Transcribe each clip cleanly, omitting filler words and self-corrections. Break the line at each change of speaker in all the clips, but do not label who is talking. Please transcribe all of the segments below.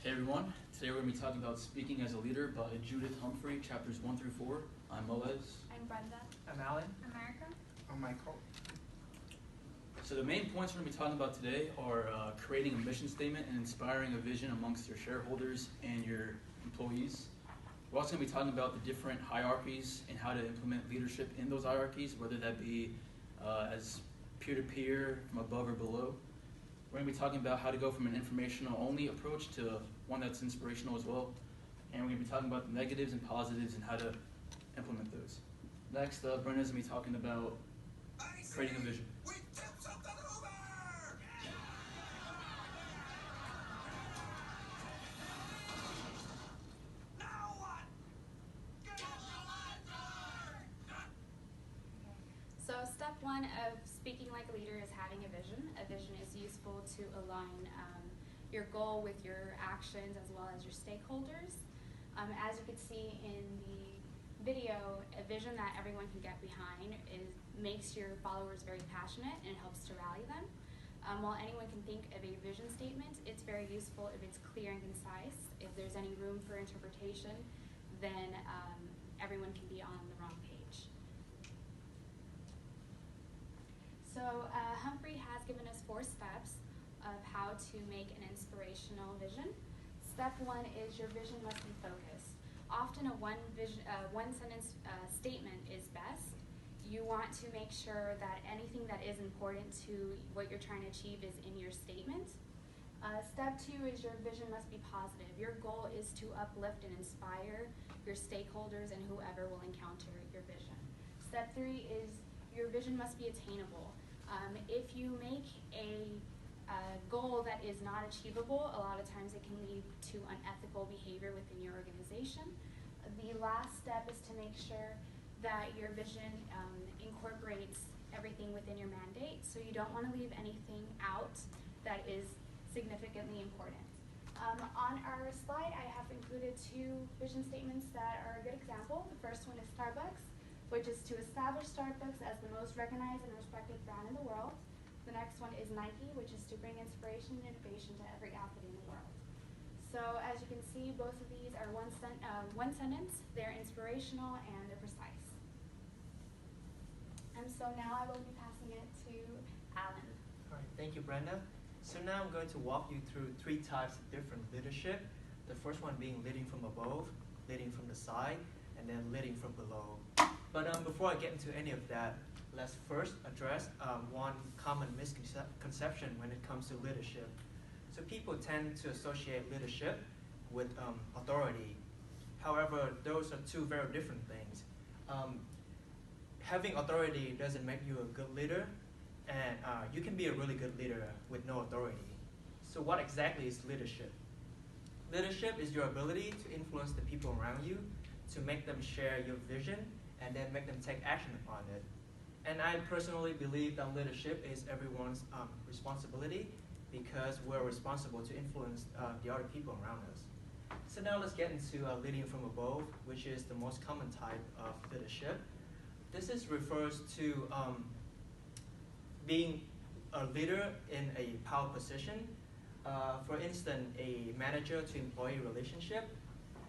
Hey everyone, today we're going to be talking about Speaking as a Leader by Judith Humphrey, chapters 1 through 4. I'm Moez.
I'm Brenda.
I'm Alan.
I'm Erica.
I'm Michael.
So the main points we're going to be talking about today are creating a mission statement and inspiring a vision amongst your shareholders and your employees. We're also going to be talking about the different hierarchies and how to implement leadership in those hierarchies, whether that be as peer-to-peer, from above or below. We're going to be talking about how to go from an informational-only approach to one that's inspirational as well. And we're going to be talking about the negatives and positives and how to implement those. Next, Brenda's going to be talking about creating a vision.
We tipped something over! Now what? Get off the lantern!
So step one of speaking like a leader is having a vision. A vision is useful to align your goal with your actions as well as your stakeholders. As you can see in the video, a vision that everyone can get behind makes your followers very passionate and helps to rally them. While anyone can think of a vision statement, it's very useful if it's clear and concise. If there's any room for interpretation, then everyone can be on the wrong page. So Humphrey has given us 4 steps of how to make an inspirational vision. Step 1 is your vision must be focused. Often a one sentence statement is best. You want to make sure that anything that is important to what you're trying to achieve is in your statement. Step 2 is your vision must be positive. Your goal is to uplift and inspire your stakeholders and whoever will encounter your vision. Step 3 is your vision must be attainable. If you make a goal that is not achievable, a lot of times it can lead to unethical behavior within your organization. The last step is to make sure that your vision incorporates everything within your mandate, so you don't want to leave anything out that is significantly important. On our slide, I have included 2 vision statements that are a good example. The first one is Starbucks, which is to establish Starbucks as the most recognized and respected brand in the world. The next one is Nike, which is to bring inspiration and innovation to every athlete in the world. So as you can see, both of these are one sentence. They're inspirational and they're precise. And so now I will be passing it to Alan.
All right, thank you, Brenda. So now I'm going to walk you through 3 types of different leadership. The first one being leading from above, leading from the side, and then leading from below. But before I get into any of that, let's first address one common misconception when it comes to leadership. So people tend to associate leadership with authority. However, those are 2 very different things. Having authority doesn't make you a good leader, and you can be a really good leader with no authority. So what exactly is leadership? Leadership is your ability to influence the people around you, to make them share your vision, and then make them take action upon it. And I personally believe that leadership is everyone's responsibility, because we're responsible to influence the other people around us. So now let's get into leading from above, which is the most common type of leadership. This refers to being a leader in a power position. For instance, a manager to employee relationship.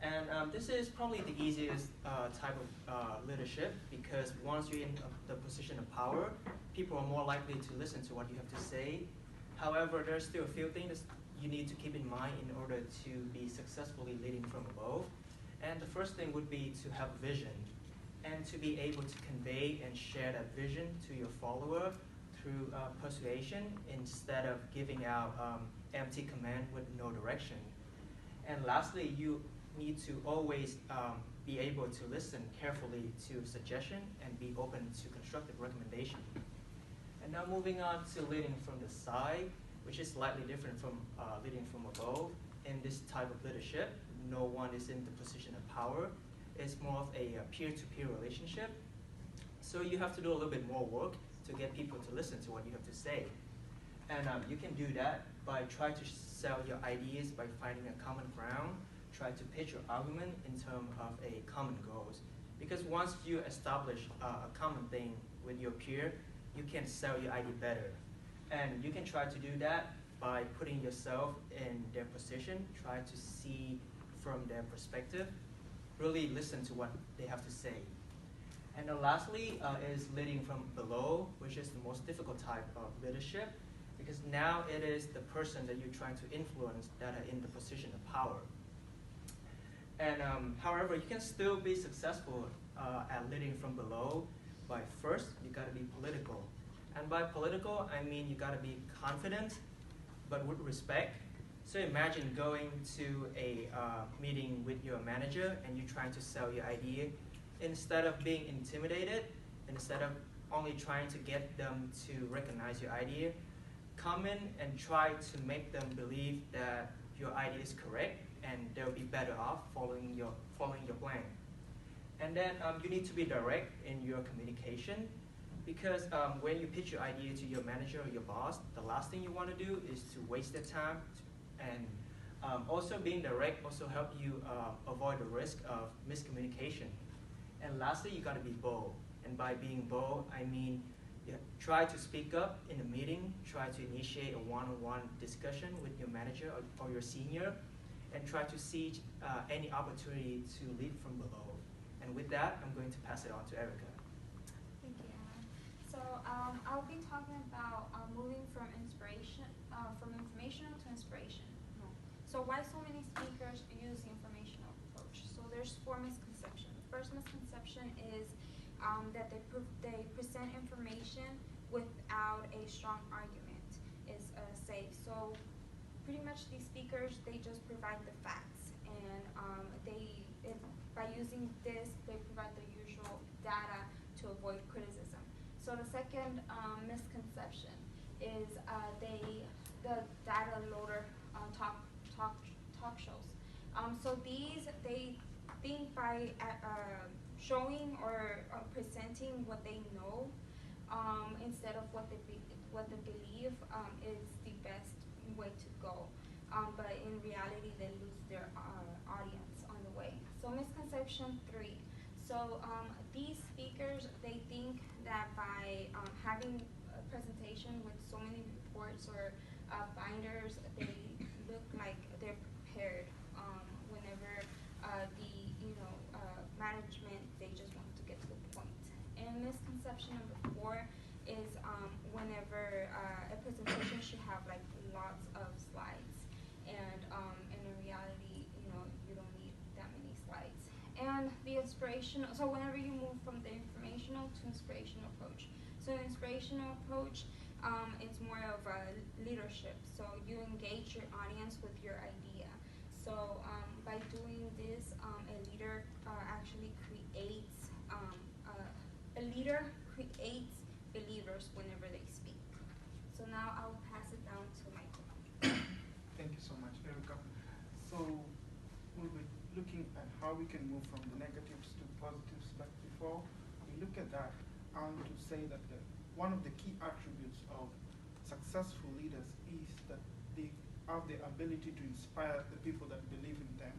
And this is probably the easiest type of leadership, because once you're in the position of power, people are more likely to listen to what you have to say. However, there's still a few things you need to keep in mind in order to be successfully leading from above. And the first thing would be to have vision, and to be able to convey and share that vision to your follower through persuasion instead of giving out empty command with no direction. And lastly, you need to always be able to listen carefully to suggestion and be open to constructive recommendation. And now moving on to leading from the side, which is slightly different from leading from above. In this type of leadership, no one is in the position of power. It's more of a peer-to-peer relationship. So you have to do a little bit more work to get people to listen to what you have to say. And you can do that by trying to sell your ideas by finding a common ground, try to pitch your argument in terms of a common goals. Because once you establish a common thing with your peer, you can sell your idea better. And you can try to do that by putting yourself in their position, try to see from their perspective, really listen to what they have to say. And then lastly is leading from below, which is the most difficult type of leadership, because now it is the person that you're trying to influence that are in the position of power. And however, you can still be successful at leading from below by first, you gotta be political. And by political, I mean you gotta be confident, but with respect. So imagine going to a meeting with your manager and you're trying to sell your idea. Instead of being intimidated, instead of only trying to get them to recognize your idea, come in and try to make them believe that your idea is correct and they'll be better off following your plan. And then you need to be direct in your communication, because when you pitch your idea to your manager or your boss, the last thing you want to do is to waste their time. And also being direct also help you avoid the risk of miscommunication. And lastly, you got to be bold. And by being bold, I mean try to speak up in a meeting, try to initiate a one-on-one discussion with your manager or your senior, and try to seize any opportunity to lead from below. And with that, I'm going to pass it on to Erica.
Thank you, Anna. So I'll be talking about moving from informational to inspirational. So why so many speakers use the informational approach? So there's 4 misconceptions. The first misconception is that they present information without a strong argument is safe. So pretty much these speakers, they just provide the facts, and by using this, they provide the usual data to avoid criticism. So the second misconception is the data loader talk shows. So they think by showing or presenting what they know instead of what they believe is the best way to go. But in reality, they lose their audience on the way. So misconception 3. So these speakers, they think that by having a presentation with so many reports or binders, they look like they're prepared. Whenever management, they just want to get to the point. And misconception number 4 is whenever a presentation should have like lots of slides, and in reality, you don't need that many slides. And the inspirational, so whenever you move from the informational to inspirational approach. So the inspirational approach, it's more of a leadership. So you engage your audience with your idea. So by doing this, a leader actually creates believers whenever they speak. So now I'll pass it down to Michael.
Thank you so much, Erica. So we'll be looking at how we can move from the negatives to positives. But before we look at that, I want to say that one of the key attributes of successful leaders is that they have the ability to inspire the people that believe in them,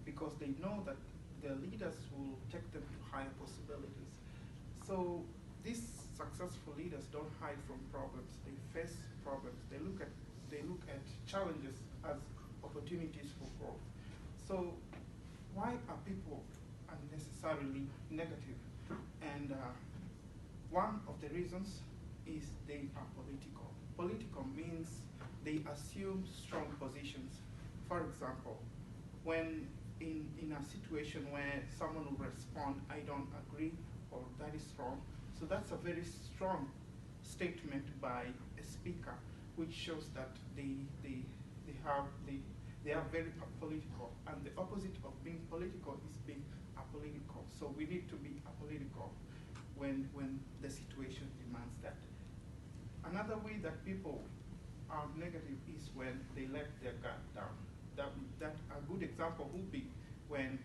because they know that their leaders will take them to higher possibilities. So these successful leaders don't hide from problems. They face problems. They look at challenges as opportunities for growth. So why are people unnecessarily negative? And one of the reasons is they are political. Political means they assume strong positions. For example, when in a situation where someone will respond, I don't agree, or that is wrong. So that's a very strong statement by a speaker, which shows that they are very political. And the opposite of being political is being apolitical. So we need to be apolitical when the situation demands that. Another way that people are negative is when they let their guard down. That a good example would be when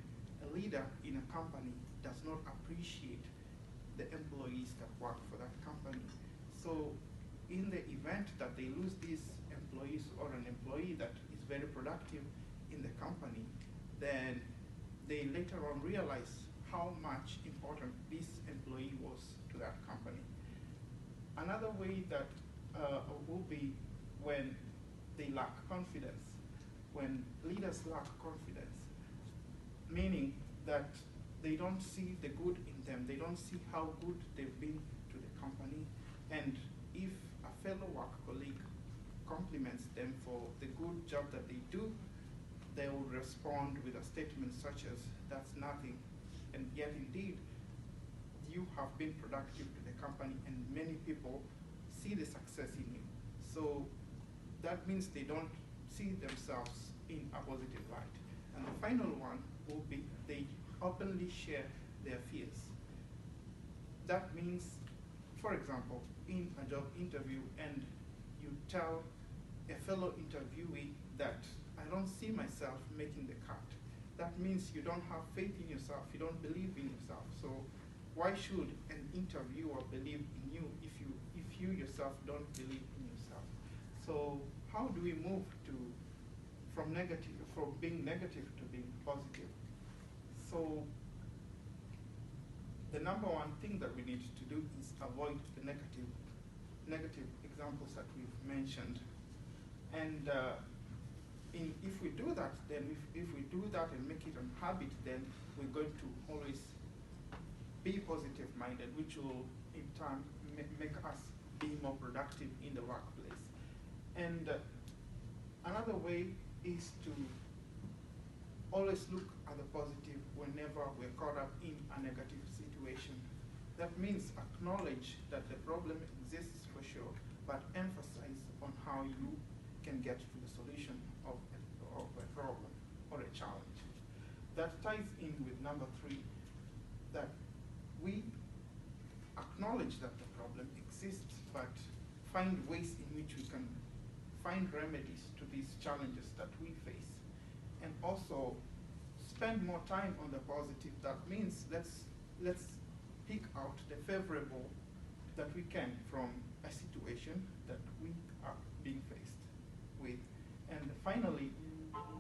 a leader in a company does not appreciate the employees that work for that company. So in the event that they lose these employees or an employee that is very productive in the company, then they later on realize how much important this employee was to that company. Another way that will be when they lack confidence. When leaders lack confidence, meaning that they don't see the good in them, they don't see how good they've been to the company, and if a fellow work colleague compliments them for the good job that they do, they will respond with a statement such as, "That's nothing," and yet indeed, you have been productive to the company and many people see the success in you. So that means they don't see themselves in a positive light. And the final one will be they openly share their fears. That means, for example, in a job interview and you tell a fellow interviewee that I don't see myself making the cut. That means you don't have faith in yourself, you don't believe in yourself. So why should an interviewer believe in you if you yourself don't believe in yourself? So how do we move from being negative to being positive? So the number one thing that we need to do is avoid the negative examples that we've mentioned. And if we do that, then if we do that and make it a habit, then we're going to always be positive-minded, which will in turn make us be more productive in the workplace. And another way is to always look at the positive whenever we're caught up in a negative situation. That means acknowledge that the problem exists for sure, but emphasize on how you can get to the solution of a problem or a challenge. That ties in with number 3, that we acknowledge that the problem exists, but find ways in which we can find remedies to these challenges that we face. And also spend more time on the positive. That means let's pick out the favorable that we can from a situation that we are being faced with. And finally,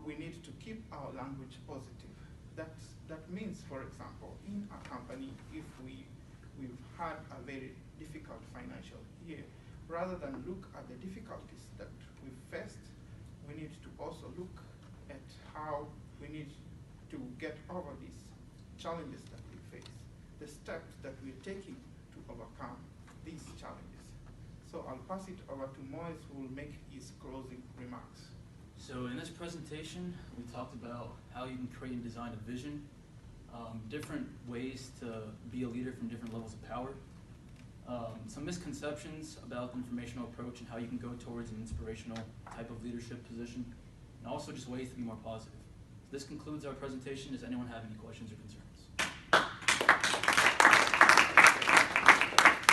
we need to keep our language positive. That means, for example, in a company, if we've had a very difficult financial year, rather than look at the difficulties that we've faced, we need to also look at how we need to get over these challenges that we face, the steps that we're taking to overcome these challenges. So I'll pass it over to Moise, who will make his closing remarks.
So in this presentation, we talked about how you can create and design a vision, different ways to be a leader from different levels of power, some misconceptions about the informational approach and how you can go towards an inspirational type of leadership position, and also just ways to be more positive. So this concludes our presentation. Does anyone have any questions or concerns?